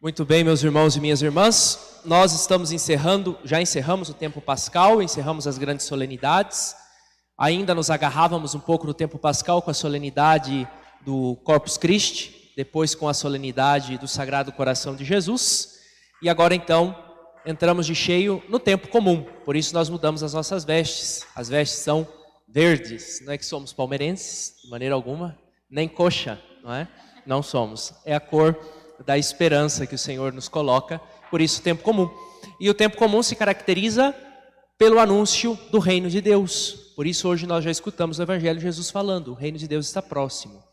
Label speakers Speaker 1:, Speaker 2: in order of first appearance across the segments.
Speaker 1: Muito bem, meus irmãos e minhas irmãs, nós já encerramos o tempo pascal, encerramos as grandes solenidades, ainda nos agarrávamos um pouco no tempo pascal com a solenidade do Corpus Christi, depois com a solenidade do Sagrado Coração de Jesus, e agora então entramos de cheio no tempo comum, por isso nós mudamos as nossas vestes, as vestes são verdes, não é que somos palmeirenses, de maneira alguma, nem coxa, não é? Não somos, é a cor da esperança que o Senhor nos coloca, por isso o tempo comum. E o tempo comum se caracteriza pelo anúncio do reino de Deus. Por isso hoje nós já escutamos o Evangelho de Jesus falando, o reino de Deus está próximo,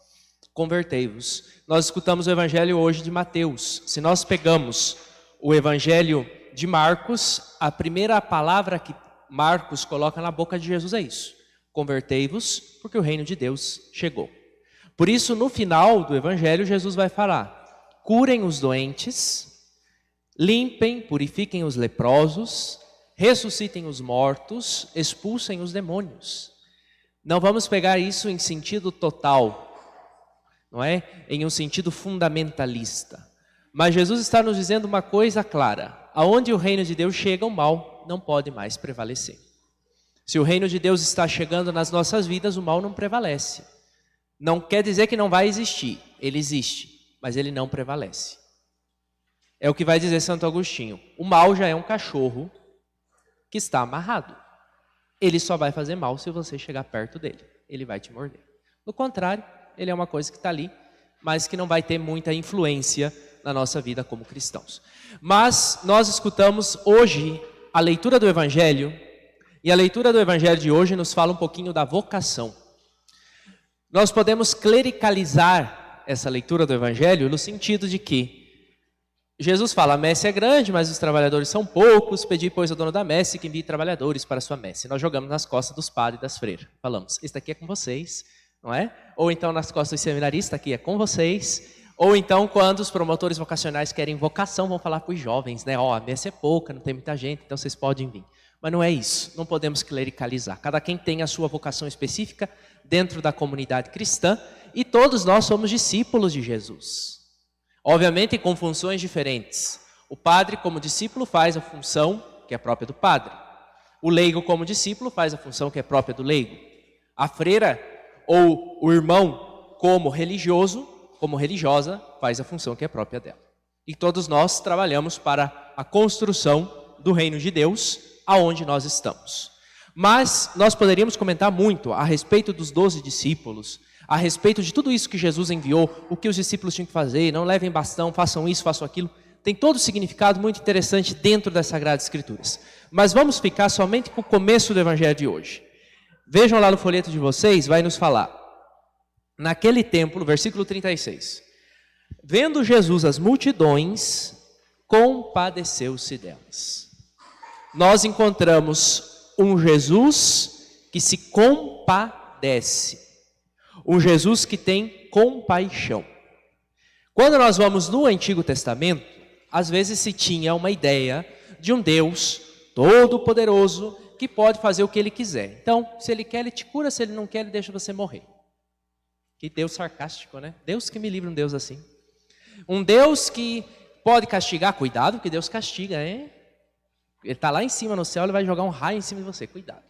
Speaker 1: convertei-vos. Nós escutamos o Evangelho hoje de Mateus. Se nós pegamos o Evangelho de Marcos, a primeira palavra que Marcos coloca na boca de Jesus é isso, convertei-vos, porque o reino de Deus chegou. Por isso no final do Evangelho Jesus vai falar, curem os doentes, limpem, purifiquem os leprosos, ressuscitem os mortos, expulsem os demônios. Não vamos pegar isso em sentido total, não é? Em um sentido fundamentalista. Mas Jesus está nos dizendo uma coisa clara, aonde o reino de Deus chega, o mal não pode mais prevalecer. Se o reino de Deus está chegando nas nossas vidas, o mal não prevalece. Não quer dizer que não vai existir, ele existe. Mas ele não prevalece. É o que vai dizer Santo Agostinho. O mal já é um cachorro que está amarrado. Ele só vai fazer mal se você chegar perto dele. Ele vai te morder. No contrário, ele é uma coisa que está ali, mas que não vai ter muita influência na nossa vida como cristãos. Mas nós escutamos hoje a leitura do Evangelho, e a leitura do Evangelho de hoje nos fala um pouquinho da vocação. Nós podemos clericalizar essa leitura do Evangelho no sentido de que Jesus fala, a messe é grande, mas os trabalhadores são poucos, pedi pois ao dono da messe que envie trabalhadores para a sua messe. Nós jogamos nas costas dos padres e das freiras, falamos, isso aqui é com vocês, não é? Ou então nas costas dos seminaristas, aqui é com vocês, ou então quando os promotores vocacionais querem vocação, vão falar para os jovens, né? Ó, a messe é pouca, não tem muita gente, então vocês podem vir. Mas não é isso, não podemos clericalizar. Cada quem tem a sua vocação específica dentro da comunidade cristã e todos nós somos discípulos de Jesus. Obviamente com funções diferentes. O padre como discípulo faz a função que é própria do padre. O leigo como discípulo faz a função que é própria do leigo. A freira ou o irmão como religioso, como religiosa, faz a função que é própria dela. E todos nós trabalhamos para a construção do reino de Deus, aonde nós estamos. Mas nós poderíamos comentar muito a respeito dos 12 discípulos, a respeito de tudo isso que Jesus enviou, o que os discípulos tinham que fazer, não levem bastão, façam isso, façam aquilo. Tem todo um significado muito interessante dentro das Sagradas Escrituras. Mas vamos ficar somente com o começo do Evangelho de hoje. Vejam lá no folheto de vocês, vai nos falar. Naquele tempo, no versículo 36. Vendo Jesus as multidões, compadeceu-se delas. Nós encontramos um Jesus que se compadece. Um Jesus que tem compaixão. Quando nós vamos no Antigo Testamento, às vezes se tinha uma ideia de um Deus todo-poderoso que pode fazer o que ele quiser. Então, se ele quer, ele te cura, se ele não quer, ele deixa você morrer. Que Deus sarcástico, né? Deus que me livre um Deus assim. Um Deus que pode castigar, cuidado que Deus castiga, hein? Ele está lá em cima no céu, ele vai jogar um raio em cima de você, cuidado.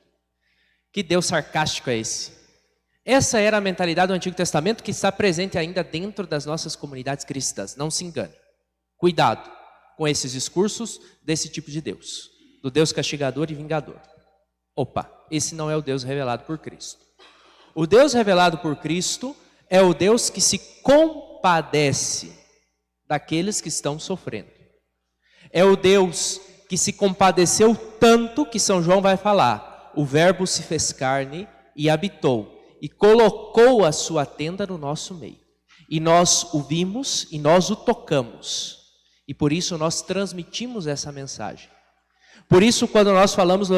Speaker 1: Que Deus sarcástico é esse? Essa era a mentalidade do Antigo Testamento que está presente ainda dentro das nossas comunidades cristãs. Não se engane. Cuidado com esses discursos desse tipo de Deus. Do Deus castigador e vingador. Opa, esse não é o Deus revelado por Cristo. O Deus revelado por Cristo é o Deus que se compadece daqueles que estão sofrendo. É o Deus que se compadeceu tanto que São João vai falar. O verbo se fez carne e habitou. E colocou a sua tenda no nosso meio. E nós o vimos e nós o tocamos. E por isso nós transmitimos essa mensagem. Por isso quando nós falamos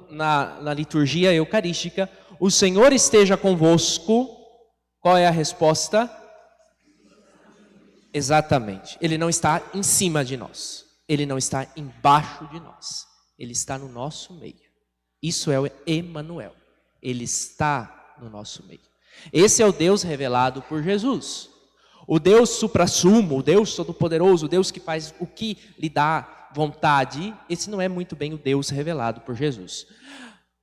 Speaker 1: na liturgia eucarística, o Senhor esteja convosco, qual é a resposta? Exatamente, Ele não está em cima de nós. Ele não está embaixo de nós. Ele está no nosso meio. Isso é o Emanuel. Ele está no nosso meio. Esse é o Deus revelado por Jesus. O Deus suprassumo, o Deus todo-poderoso, o Deus que faz o que lhe dá vontade, esse não é muito bem o Deus revelado por Jesus.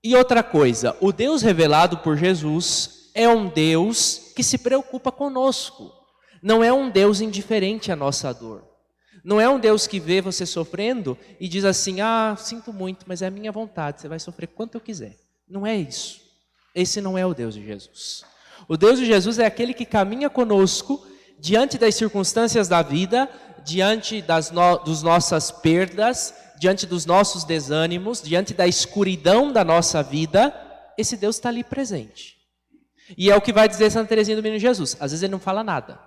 Speaker 1: E outra coisa, o Deus revelado por Jesus é um Deus que se preocupa conosco. Não é um Deus indiferente à nossa dor. Não é um Deus que vê você sofrendo e diz assim, sinto muito, mas é a minha vontade, você vai sofrer quanto eu quiser. Não é isso. Esse não é o Deus de Jesus. O Deus de Jesus é aquele que caminha conosco diante das circunstâncias da vida, diante das nossas perdas, diante dos nossos desânimos, diante da escuridão da nossa vida. Esse Deus está ali presente. E é o que vai dizer Santa Teresinha do Menino Jesus. Às vezes ele não fala nada.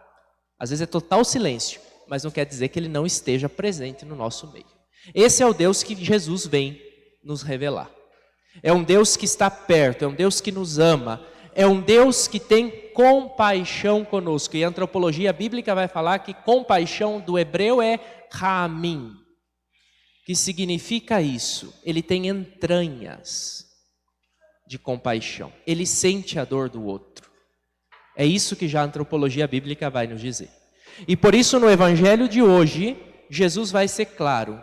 Speaker 1: Às vezes é total silêncio. Mas não quer dizer que ele não esteja presente no nosso meio. Esse é o Deus que Jesus vem nos revelar. É um Deus que está perto, é um Deus que nos ama, é um Deus que tem compaixão conosco. E a antropologia bíblica vai falar que compaixão do hebreu é ramim, que significa isso, ele tem entranhas de compaixão, ele sente a dor do outro. É isso que já a antropologia bíblica vai nos dizer. E por isso no evangelho de hoje, Jesus vai ser claro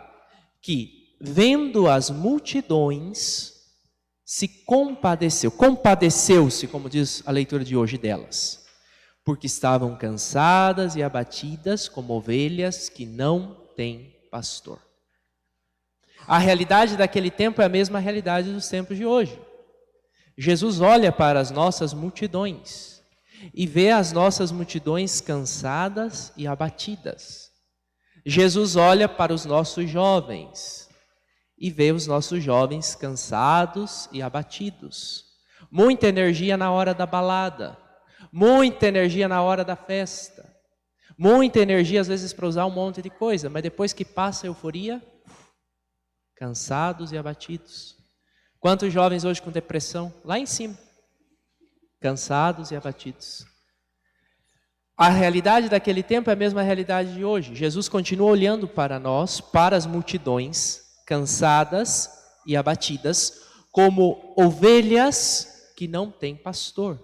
Speaker 1: que vendo as multidões, se compadeceu, compadeceu-se, como diz a leitura de hoje delas, porque estavam cansadas e abatidas como ovelhas que não têm pastor. A realidade daquele tempo é a mesma realidade dos tempos de hoje. Jesus olha para as nossas multidões e vê as nossas multidões cansadas e abatidas. Jesus olha para os nossos jovens e vê os nossos jovens cansados e abatidos. Muita energia na hora da balada, muita energia na hora da festa, muita energia às vezes para usar um monte de coisa, mas depois que passa a euforia, cansados e abatidos. Quantos jovens hoje com depressão? Lá em cima, cansados e abatidos. A realidade daquele tempo é a mesma realidade de hoje. Jesus continua olhando para nós, para as multidões, cansadas e abatidas, como ovelhas que não têm pastor.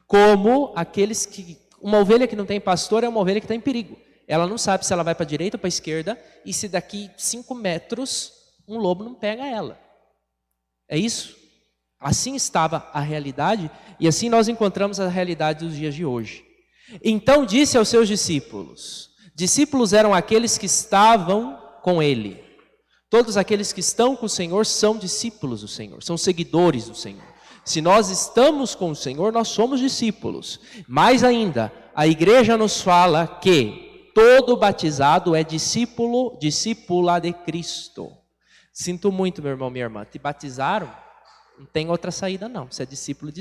Speaker 1: Como aqueles que... Uma ovelha que não tem pastor é uma ovelha que está em perigo. Ela não sabe se ela vai para a direita ou para a esquerda, e se daqui 5 metros um lobo não pega ela. É isso. Assim estava a realidade, e assim nós encontramos a realidade dos dias de hoje. Então disse aos seus discípulos, discípulos eram aqueles que estavam com ele. Todos aqueles que estão com o Senhor são discípulos do Senhor, são seguidores do Senhor. Se nós estamos com o Senhor, nós somos discípulos. Mais ainda, a igreja nos fala que todo batizado é discípula de Cristo. Sinto muito, meu irmão, minha irmã, te batizaram, não tem outra saída não, você é discípulo,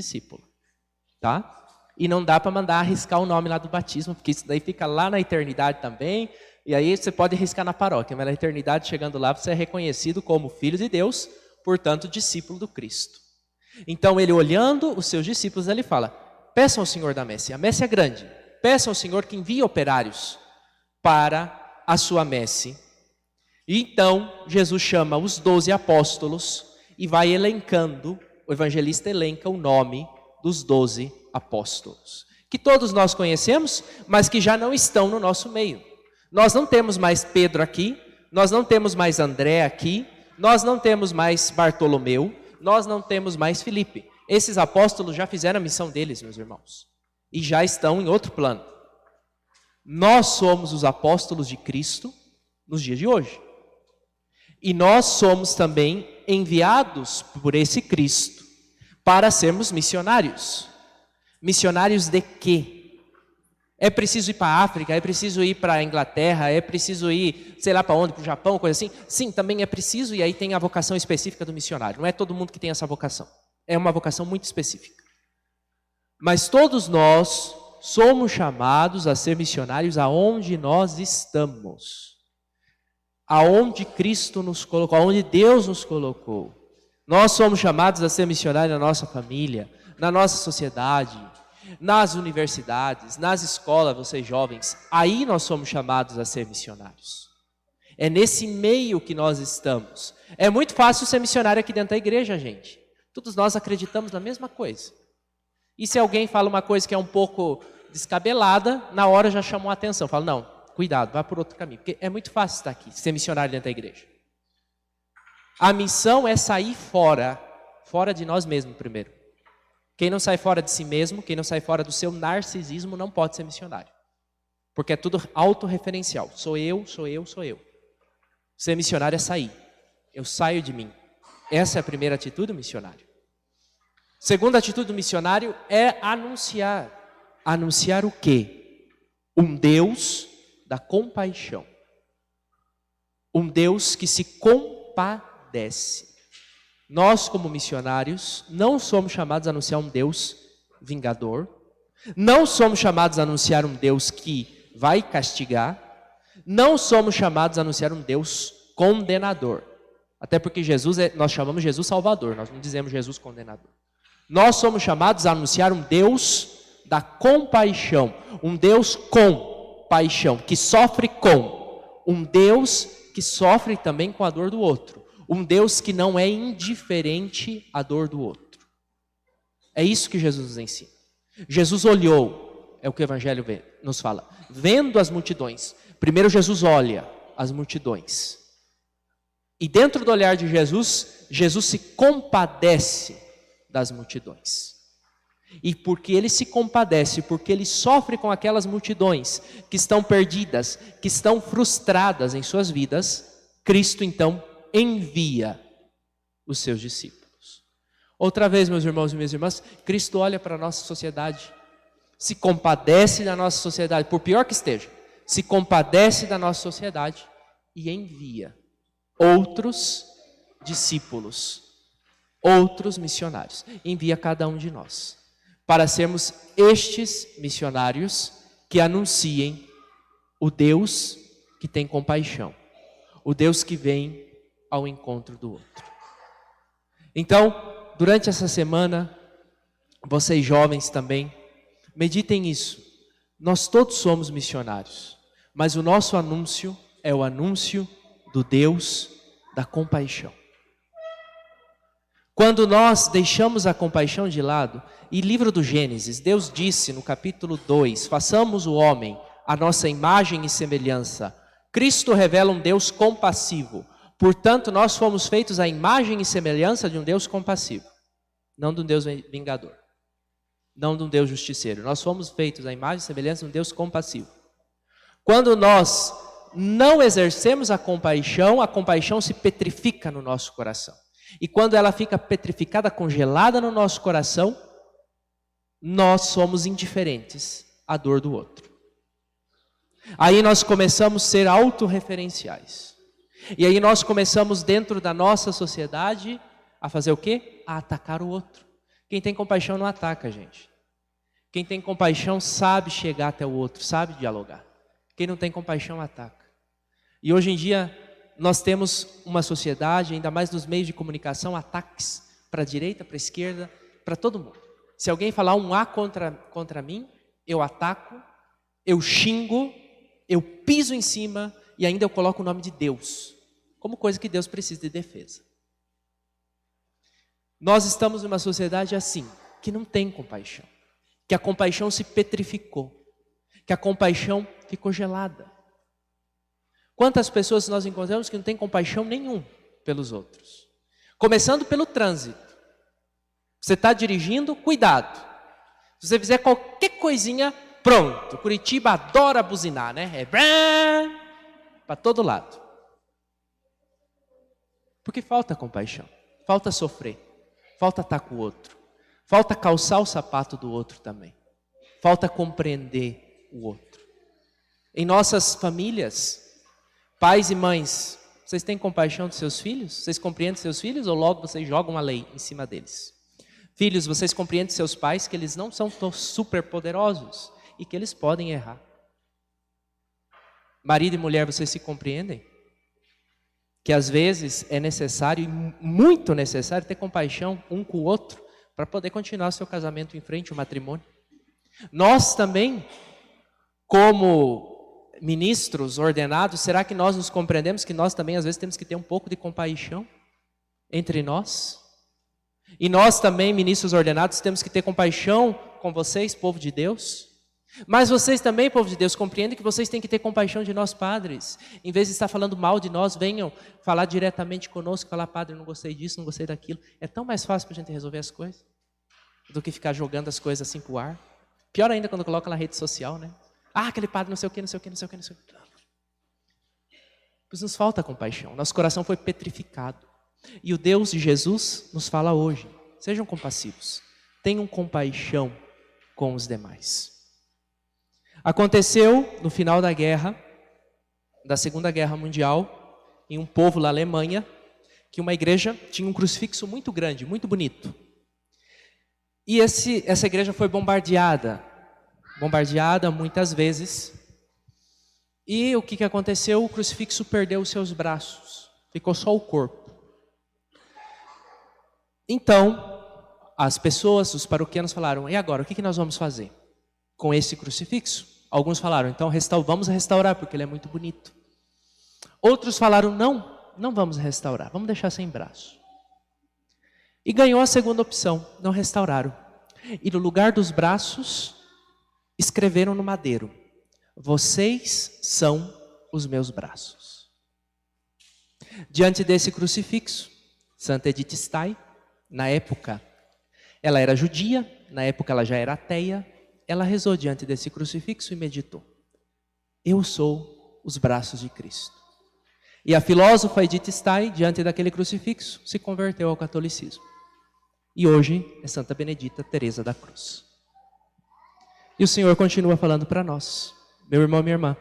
Speaker 1: tá? E não dá para mandar arriscar o nome lá do batismo, porque isso daí fica lá na eternidade também, e aí você pode arriscar na paróquia, mas na eternidade, chegando lá, você é reconhecido como filho de Deus, portanto, discípulo do Cristo. Então, ele olhando os seus discípulos, ele fala, peçam ao Senhor da messe, a messe é grande, peçam ao Senhor que envie operários para a sua messe. E então, Jesus chama os 12 apóstolos e vai elencando, o evangelista elenca o nome dos 12 apóstolos, que todos nós conhecemos, mas que já não estão no nosso meio. Nós não temos mais Pedro aqui, nós não temos mais André aqui, nós não temos mais Bartolomeu, nós não temos mais Filipe. Esses apóstolos já fizeram a missão deles, meus irmãos, e já estão em outro plano. Nós somos os apóstolos de Cristo nos dias de hoje. E nós somos também enviados por esse Cristo para sermos missionários. Missionários de quê? É preciso ir para a África, é preciso ir para a Inglaterra, é preciso ir, sei lá para onde, para o Japão, coisa assim. Sim, também é preciso, e aí tem a vocação específica do missionário. Não é todo mundo que tem essa vocação. É uma vocação muito específica. Mas todos nós somos chamados a ser missionários aonde nós estamos. Aonde Cristo nos colocou, aonde Deus nos colocou. Nós somos chamados a ser missionários na nossa família, na nossa sociedade, nas universidades, nas escolas, vocês jovens. Aí nós somos chamados a ser missionários. É nesse meio que nós estamos. É muito fácil ser missionário aqui dentro da igreja, gente. Todos nós acreditamos na mesma coisa. E se alguém fala uma coisa que é um pouco descabelada, na hora já chamou a atenção. Fala, não, cuidado, vá por outro caminho. Porque é muito fácil estar aqui, ser missionário dentro da igreja. A missão é sair fora de nós mesmos primeiro. Quem não sai fora de si mesmo, quem não sai fora do seu narcisismo, não pode ser missionário. Porque é tudo autorreferencial. Sou eu, sou eu, sou eu. Ser missionário é sair. Eu saio de mim. Essa é a primeira atitude do missionário. Segunda atitude do missionário é anunciar. Anunciar o quê? Um Deus da compaixão. Um Deus que se compadece. Nós, como missionários, não somos chamados a anunciar um Deus vingador. Não somos chamados a anunciar um Deus que vai castigar. Não somos chamados a anunciar um Deus condenador. Até porque nós chamamos Jesus Salvador, nós não dizemos Jesus condenador. Nós somos chamados a anunciar um Deus da compaixão. Um Deus com paixão, que sofre com. Um Deus que sofre também com a dor do outro. Um Deus que não é indiferente à dor do outro. É isso que Jesus nos ensina. Jesus olhou, é o que o Evangelho nos fala, vendo as multidões. Primeiro Jesus olha as multidões. E dentro do olhar de Jesus, Jesus se compadece das multidões. E porque ele se compadece, porque ele sofre com aquelas multidões que estão perdidas, que estão frustradas em suas vidas, Cristo então envia os seus discípulos. Outra vez, meus irmãos e minhas irmãs, Cristo olha para a nossa sociedade, se compadece da nossa sociedade, por pior que esteja, se compadece da nossa sociedade e envia outros discípulos, outros missionários. Envia cada um de nós para sermos estes missionários que anunciem o Deus que tem compaixão, o Deus que vem ao encontro do outro. Então, durante essa semana, vocês jovens também, meditem nisso. Nós todos somos missionários, mas o nosso anúncio é o anúncio do Deus da compaixão. Quando nós deixamos a compaixão de lado, e livro do Gênesis, Deus disse no capítulo 2, façamos o homem a nossa imagem e semelhança. Cristo revela um Deus compassivo. Portanto, nós fomos feitos à imagem e semelhança de um Deus compassivo, não de um Deus vingador, não de um Deus justiceiro. Nós fomos feitos à imagem e semelhança de um Deus compassivo. Quando nós não exercemos a compaixão se petrifica no nosso coração. E quando ela fica petrificada, congelada no nosso coração, nós somos indiferentes à dor do outro. Aí nós começamos a ser autorreferenciais. E aí nós começamos dentro da nossa sociedade a fazer o quê? A atacar o outro. Quem tem compaixão não ataca, gente. Quem tem compaixão sabe chegar até o outro, sabe dialogar. Quem não tem compaixão ataca. E hoje em dia nós temos uma sociedade, ainda mais nos meios de comunicação, ataques para a direita, para a esquerda, para todo mundo. Se alguém falar um A contra mim, eu ataco, eu xingo, eu piso em cima e ainda eu coloco o nome de Deus, como coisa que Deus precisa de defesa. Nós estamos numa sociedade assim, que não tem compaixão, que a compaixão se petrificou, que a compaixão ficou gelada. Quantas pessoas nós encontramos que não têm compaixão nenhum pelos outros? Começando pelo trânsito. Você está dirigindo, cuidado. Se você fizer qualquer coisinha, pronto. Curitiba adora buzinar, né? É para todo lado. Porque falta compaixão, falta sofrer, falta estar com o outro, falta calçar o sapato do outro também, falta compreender o outro. Em nossas famílias, pais e mães, vocês têm compaixão dos seus filhos? Vocês compreendem seus filhos ou logo vocês jogam a lei em cima deles? Filhos, vocês compreendem seus pais que eles não são super poderosos e que eles podem errar? Marido e mulher, vocês se compreendem? Que às vezes é necessário, e muito necessário, ter compaixão um com o outro para poder continuar o seu casamento em frente, o matrimônio. Nós também, como ministros ordenados, será que nós nos compreendemos que nós também às vezes temos que ter um pouco de compaixão entre nós? E nós também, ministros ordenados, temos que ter compaixão com vocês, povo de Deus? Mas vocês também, povo de Deus, compreendem que vocês têm que ter compaixão de nós padres. Em vez de estar falando mal de nós, venham falar diretamente conosco, falar, padre, não gostei disso, não gostei daquilo. É tão mais fácil para a gente resolver as coisas do que ficar jogando as coisas assim pro ar. Pior ainda quando coloca na rede social, né? Ah, aquele padre não sei o que, não sei o que, não sei o que, não sei o que. Pois nos falta compaixão. Nosso coração foi petrificado. E o Deus de Jesus nos fala hoje. Sejam compassivos. Tenham compaixão com os demais. Aconteceu no final da guerra, da Segunda Guerra Mundial, em um povo na Alemanha, que uma igreja tinha um crucifixo muito grande, muito bonito. E essa igreja foi bombardeada muitas vezes. E o que aconteceu? O crucifixo perdeu os seus braços, ficou só o corpo. Então, as pessoas, os paroquianos falaram, e agora, o que nós vamos fazer com esse crucifixo? Alguns falaram, então vamos restaurar, porque ele é muito bonito. Outros falaram, não vamos restaurar, vamos deixar sem braço. E ganhou a segunda opção, não restauraram. E no lugar dos braços, escreveram no madeiro, vocês são os meus braços. Diante desse crucifixo, Santa Edith Stein, na época, ela era judia, na época ela já era ateia, ela rezou diante desse crucifixo e meditou. Eu sou os braços de Cristo. E a filósofa Edith Stein, diante daquele crucifixo, se converteu ao catolicismo. E hoje é Santa Benedita Teresa da Cruz. E o Senhor continua falando para nós, meu irmão, minha irmã,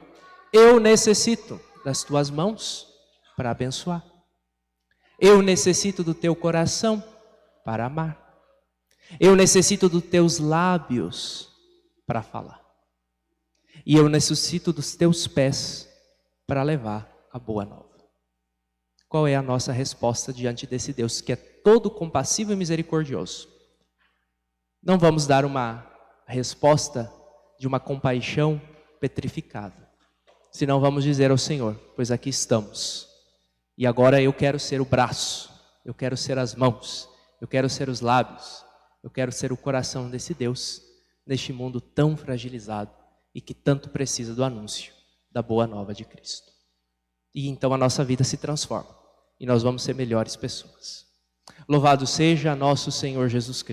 Speaker 1: eu necessito das tuas mãos para abençoar. Eu necessito do teu coração para amar. Eu necessito dos teus lábios para falar. E eu necessito dos teus pés para levar a boa nova. Qual é a nossa resposta diante desse Deus que é todo compassivo e misericordioso? Não vamos dar uma resposta de uma compaixão petrificada. Senão vamos dizer ao Senhor, pois aqui estamos. E agora eu quero ser o braço, eu quero ser as mãos, eu quero ser os lábios, eu quero ser o coração desse Deus, neste mundo tão fragilizado e que tanto precisa do anúncio da boa nova de Cristo. E então a nossa vida se transforma e nós vamos ser melhores pessoas. Louvado seja nosso Senhor Jesus Cristo.